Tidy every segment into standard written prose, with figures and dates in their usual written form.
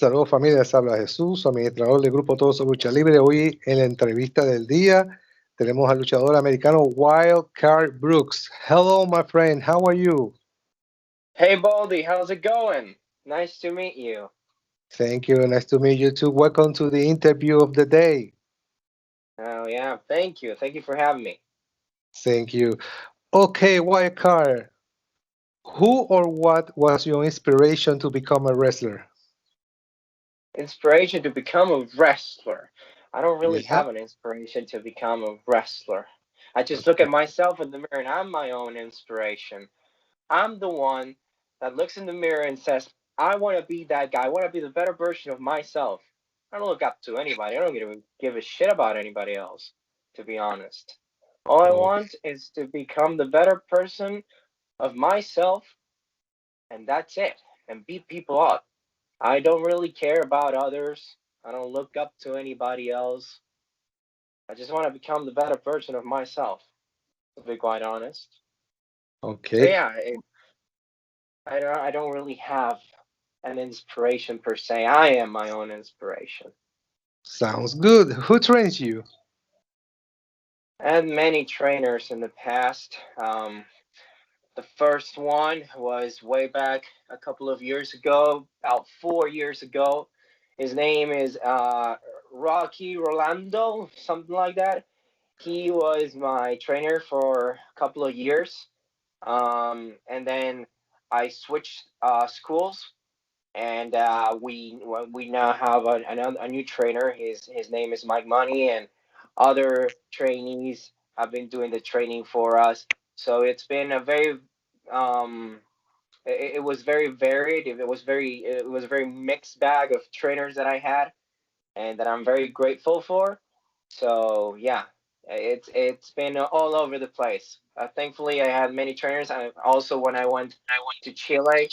Saludos familia, les habla Jesús, administrador del grupo Todos Son Lucha Libre. Hoy en la entrevista del día tenemos al luchador americano Wildcard Brooks. Hello my friend, how are you? Hey Baldy, how's it going? Nice to meet you. Thank you, nice to meet you too. Welcome to the interview of the day. Oh yeah, thank you. Thank you for having me. Thank you. Okay, Wildcard, who or what was your inspiration to become a wrestler? Inspiration to become a wrestler. I don't really Yeah. have an inspiration to become a wrestler. I just look at myself in the mirror and I'm my own inspiration. I'm the one that looks in the mirror and says, I want to be that guy. I want to be the better version of myself. I don't look up to anybody. I don't give a shit about anybody else, to be honest. All I Okay. want is to become the better person of myself, and that's it, and beat people up. I don't really care about others. I don't look up to anybody else. I just want to become the better version of myself, to be quite honest. So Okay. yeah, I don't really have an inspiration per se. I am my own inspiration. Sounds good. Who trains you? I had many trainers in the past. The first one was way back a couple of years ago, about 4 years ago. His name is Rocky Rolando, something like that. He was my trainer for a couple of years, and then I switched schools, and we now have a new trainer. His name is Mike Money, and other trainees have been doing the training for us. So it's been a very it was very varied. It was a very mixed bag of trainers that I had, and that I'm very grateful for. So yeah, it's been all over the place. Thankfully, I had many trainers. I also, when I went to Chile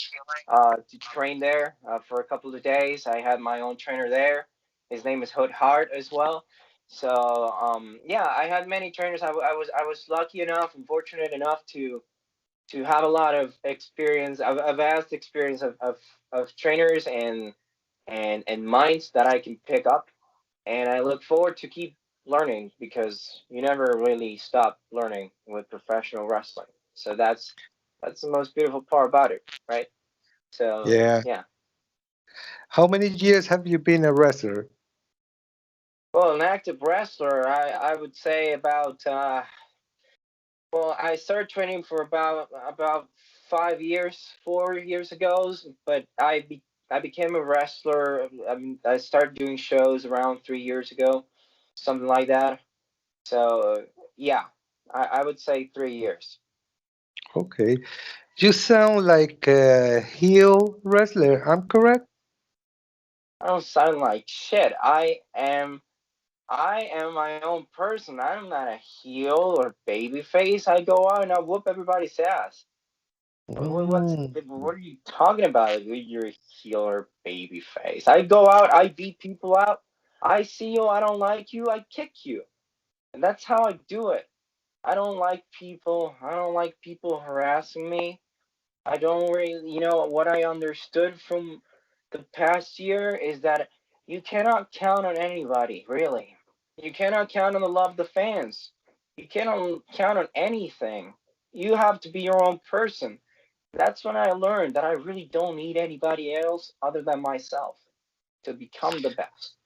to train there for a couple of days, I had my own trainer there. His name is Hood Hart as well. So yeah, I had many trainers. I was lucky enough and fortunate enough to have a lot of experience, a vast experience of trainers and minds that I can pick up, and I look forward to keep learning because you never really stop learning with professional wrestling. So that's the most beautiful part about it, right? So Yeah. yeah. How many years have you been a wrestler? Well, an active wrestler, I would say about well, I started training for about 5 years, 4 years ago, but I became a wrestler. I started doing shows around 3 years ago, something like that. So yeah, I would say 3 years. Okay. You sound like a heel wrestler. I'm correct? I don't sound like shit. I am my own person. I'm not a heel or baby face. I go out and I whoop everybody's ass. Mm, What are you talking about? Like, you're a heel or baby face. I go out, I beat people out. I see you, I don't like you, I kick you. And that's how I do it. I don't like people harassing me. I don't really, what I understood from the past year is that you cannot count on anybody, really. You cannot count on the love of the fans. You cannot count on anything. You have to be your own person. That's when I learned that I really don't need anybody else other than myself to become the best.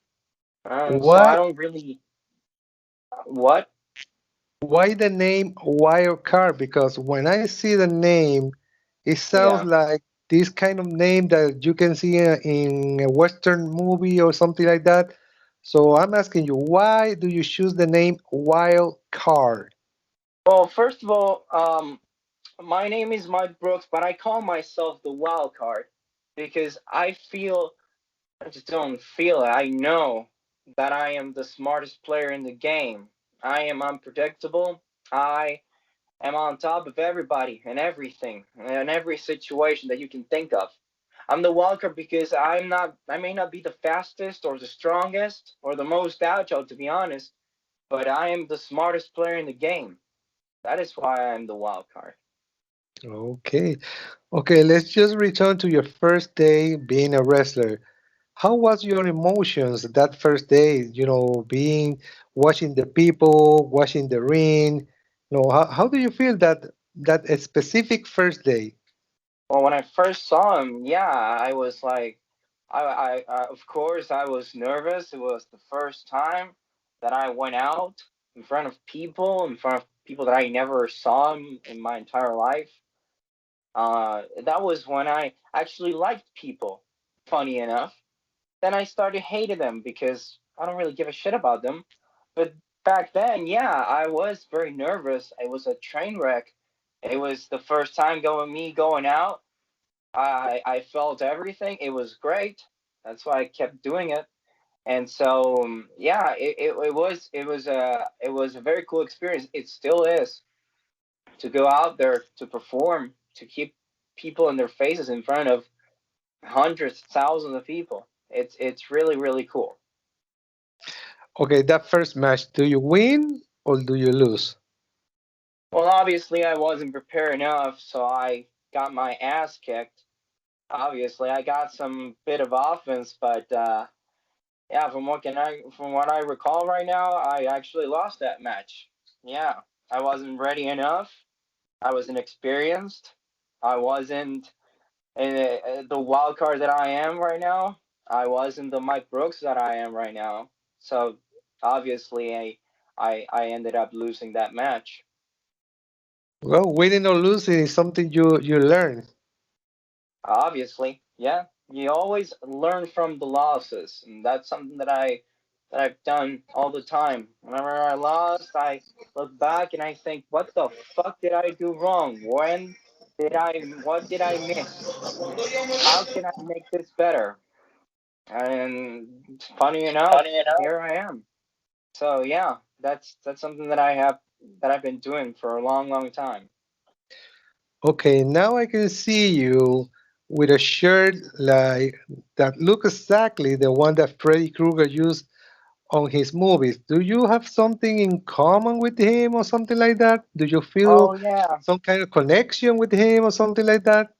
So I why don't really. What? why the name Wild Card? Because when I see the name, it sounds Yeah. like this kind of name that you can see in a Western movie or something like that. So I'm asking you, why do you choose the name Wild Card? Well, first of all, my name is Mike Brooks, but I call myself the wild card because I just don't feel it. I know that I am the smartest player in the game. I am unpredictable. I am on top of everybody and everything and every situation that you can think of. I'm the wild card because I may not be the fastest or the strongest or the most agile, to be honest, but I am the smartest player in the game. That is why I'm the wild card. Okay. Okay, let's just return to your first day being a wrestler. How was your emotions that first day? Being watching the people, watching the ring. How do you feel that a specific first day? Well, when I first saw him, yeah, I was like, of course, I was nervous. It was the first time that I went out in front of people that I never saw in my entire life. That was when I actually liked people, funny enough. Then I started hating them because I don't really give a shit about them. But back then, yeah, I was very nervous. It was a train wreck. It was the first time going out. I felt everything. It was great. That's why I kept doing it. And so yeah, it was a very cool experience. It still is to go out there to perform, to keep people in their faces in front of hundreds, thousands of people. It's really really cool. Okay, that first match, do you win or do you lose? Well, obviously I wasn't prepared enough, so I got my ass kicked. Obviously, I got some bit of offense, but yeah, from what I recall right now, I actually lost that match. Yeah, I wasn't ready enough. I wasn't experienced. I wasn't the wild card that I am right now. I wasn't the Mike Brooks that I am right now. So obviously, I ended up losing that match. Well, winning or losing is something you learn. Obviously, yeah. You always learn from the losses, and that's something that I've done all the time. Whenever I lost, I look back and I think, what the fuck did I do wrong? What did I miss? How can I make this better? And funny enough, here I am. So yeah, that's something that I've been doing for a long, long time. Okay, now I can see you with a shirt like that look exactly the one that Freddy Krueger used on his movies. Do you have something in common with him or something like that? Do you feel Oh yeah, some kind of connection with him or something like that?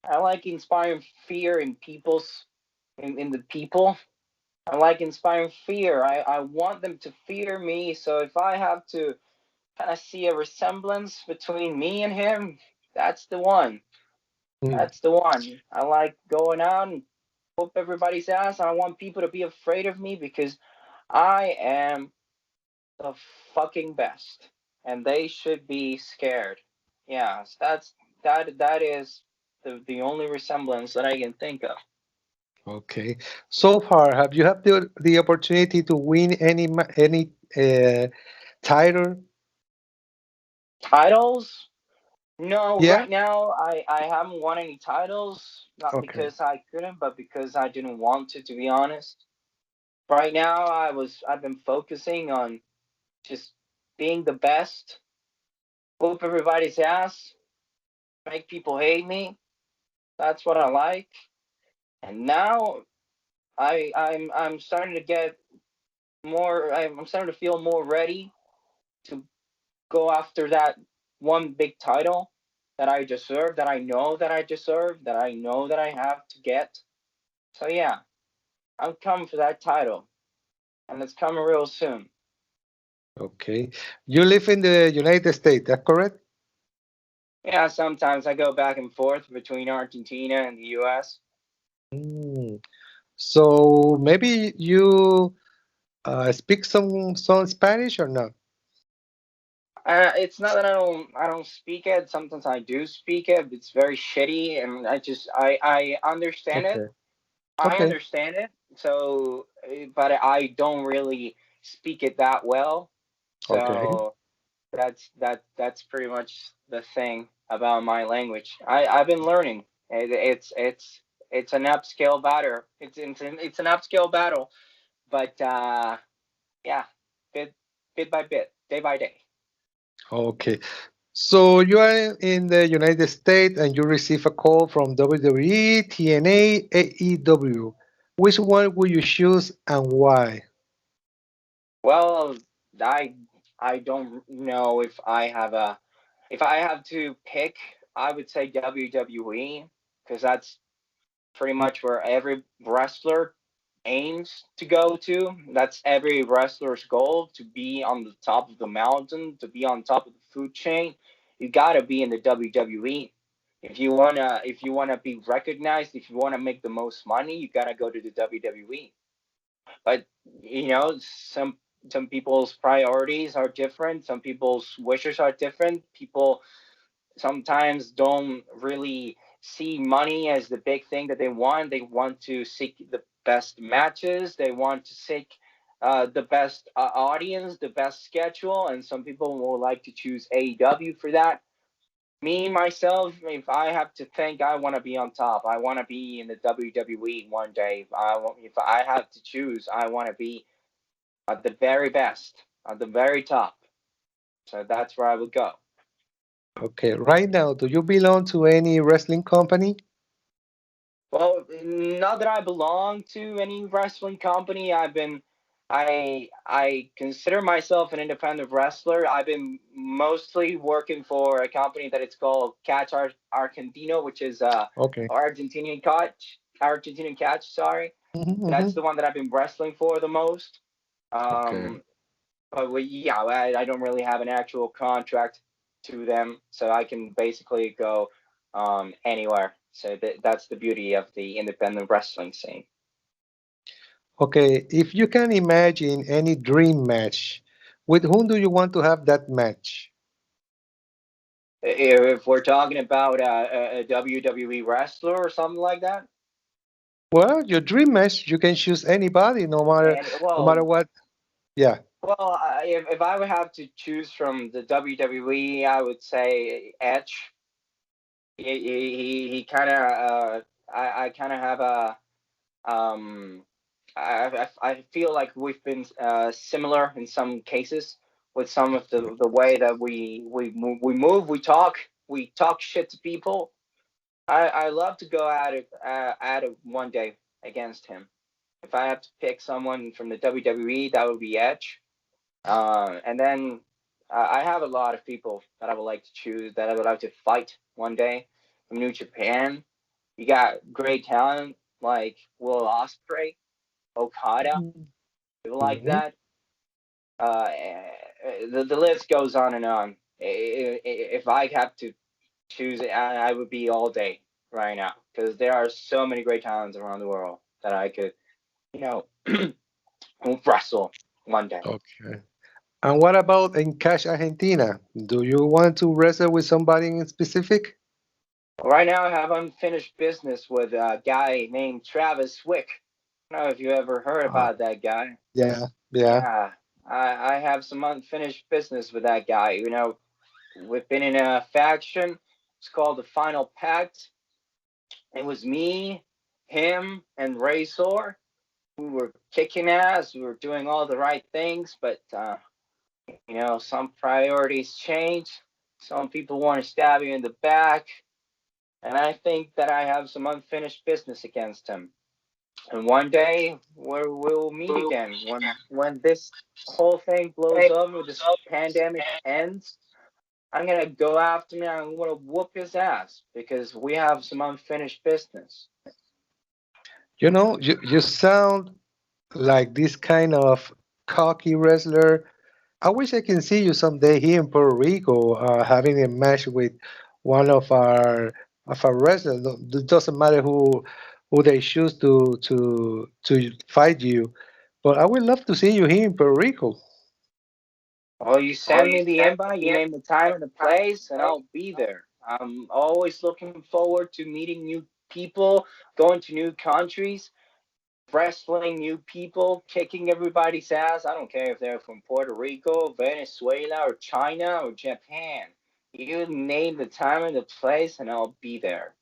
I like inspiring fear in in the people. I like inspiring fear. I want them to fear me. So if I have to kind of see a resemblance between me and him, that's the one. Hmm. That's the one. I like going out and whoop everybody's ass. I want people to be afraid of me because I am the fucking best, and they should be scared. Yeah, so that is the only resemblance that I can think of. Okay. So far, have you had the opportunity to win any title? Titles? No, Yeah. right now I haven't won any titles, not Okay. because I couldn't, but because I didn't want to be honest. Right now I've been focusing on just being the best, whoop everybody's ass, make people hate me. That's what I like. And now I'm starting to get more. I'm starting to feel more ready to go after that one big title that I deserve, that I know that I deserve, that I know that I have to get. So yeah, I'm coming for that title, and it's coming real soon. Okay. You live in the United States, that's correct? Yeah, sometimes I go back and forth between Argentina and the U.S. Mm. So maybe you speak some Spanish or not? It's not that I don't speak it. Sometimes I do speak it. But it's very shitty, and I understand it. Okay. I Okay. understand it. So, but I don't really speak it that well. Okay. So that's pretty much the thing about my language. I've been learning. It's an upscale battle. It's an upscale battle. But yeah, bit bit by bit, day by day. Okay. So you are in the United States and you receive a call from WWE, TNA, AEW. Which one will you choose and why? Well, I I don't know if I have to pick, I would say WWE because that's pretty much where every wrestler aims to go to. That's every wrestler's goal, to be on the top of the mountain, to be on top of the food chain. You gotta be in the WWE. If you wanna be recognized, if you wanna make the most money, you gotta go to the WWE. But some people's priorities are different. Some people's wishes are different. People sometimes don't really see money as the big thing that they want. They want to seek the best matches. They want to seek the best audience, the best schedule, and some people will like to choose AEW for that. Me myself, if I have to think, I want to be on top. I want to be in the WWE one day. If I have to choose, I want to be at the very best, at the very top. So that's where I would go. Okay, right now, do you belong to any wrestling company? Well, not that I belong to any wrestling company. I consider myself an independent wrestler. I've been mostly working for a company that it's called Argentino, which is Okay. Argentinian catch. Sorry, that's Mm-hmm. the one that I've been wrestling for the most. Okay. Um, but yeah, I don't really have an actual contract to them, so I can basically go anywhere. So that's the beauty of the independent wrestling scene. Okay, if you can imagine any dream match, with whom do you want to have that match? If we're talking about a WWE wrestler or something like that, Well, your dream match, you can choose anybody, and no matter what. Yeah. if I would have to choose from the WWE, I would say Edge. He kind of I kind of have a um I feel like we've been similar in some cases with some of the way that we talk shit to people. I love to go at it one day against him. If I have to pick someone from the WWE, that would be Edge. And then I have a lot of people that I would like to choose, that I would like to fight one day from New Japan. You got great talent like Will Ospreay, Okada, people like Mhm. that. The list goes on and on. If I have to choose, I would be all day right now, because there are so many great talents around the world that I could, you know, wrestle one day. Okay. And what about in Cash Argentina? Do you want to wrestle with somebody in specific? Right now, I have unfinished business with a guy named Travis Wick. I don't know if you ever heard Uh, about that guy. yeah, yeah. Yeah, I have some unfinished business with that guy. We've been in a faction. It's called the Final Pact. It was me, him, and Razor. We were kicking ass. We were doing all the right things, but some priorities change. Some people want to stab you in the back, and I think that I have some unfinished business against him. And one day we'll meet again when this whole thing blows over, this pandemic ends. I'm gonna go after him. I'm gonna whoop his ass because we have some unfinished business. You sound like this kind of cocky wrestler. I wish I can see you someday here in Puerto Rico, having a match with one of our wrestlers. It doesn't matter who they choose to fight you, but I would love to see you here in Puerto Rico. Well, you send me the invite, you name the time and the place, and I'll be there. I'm always looking forward to meeting new people, going to new countries, wrestling new people, kicking everybody's ass. I don't care if they're from Puerto Rico, Venezuela, or China, or Japan. You name the time and the place, and I'll be there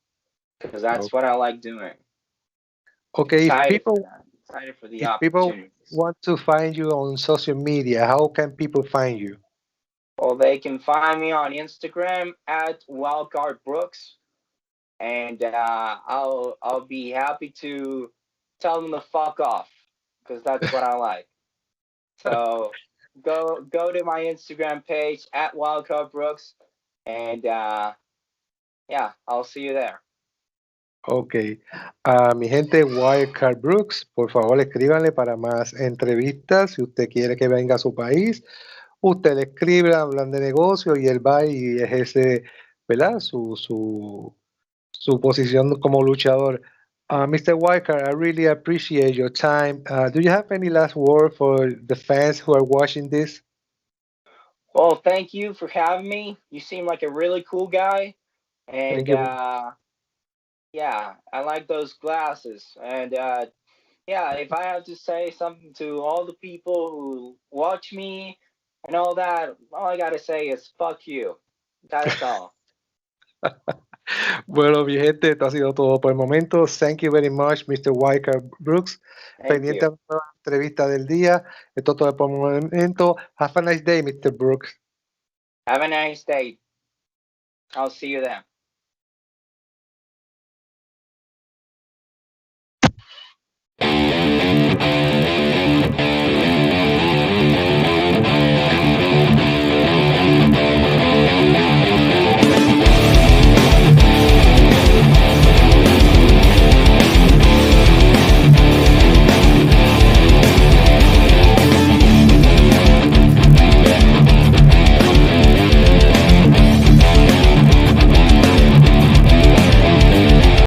because that's what I like doing. Okay, Excited for that. Excited for the if people opportunities. want to find you on social media, how can people find you? Well, they can find me on Instagram at Wildcard Brooks, and I'll be happy to tell them to fuck off because that's what I like. So go to my Instagram page at Wildcard Brooks, and yeah, I'll see you there. Ok. A mi gente Wildcard Brooks, por favor escríbanle para más entrevistas. Si usted quiere que venga a su país, usted le escribe, hablan de negocio y él va y ejerce, ¿verdad? Su posición como luchador. Mr. Wildcard, I really appreciate your time. Do you have any last word for the fans who are watching this? Well, thank you for having me. You seem like a really cool guy, and Thank you. yeah, I like those glasses. And yeah, if I have to say something to all the people who watch me and all I gotta say is fuck you. That's all. Bueno, mi gente, esto ha sido todo por el momento. Thank you very much, Mr. Wyker Brooks. Thank Pendiente you. a la nueva entrevista del día. Esto es todo por el momento. Have a nice day, Mr. Brooks. Have a nice day. I'll see you then.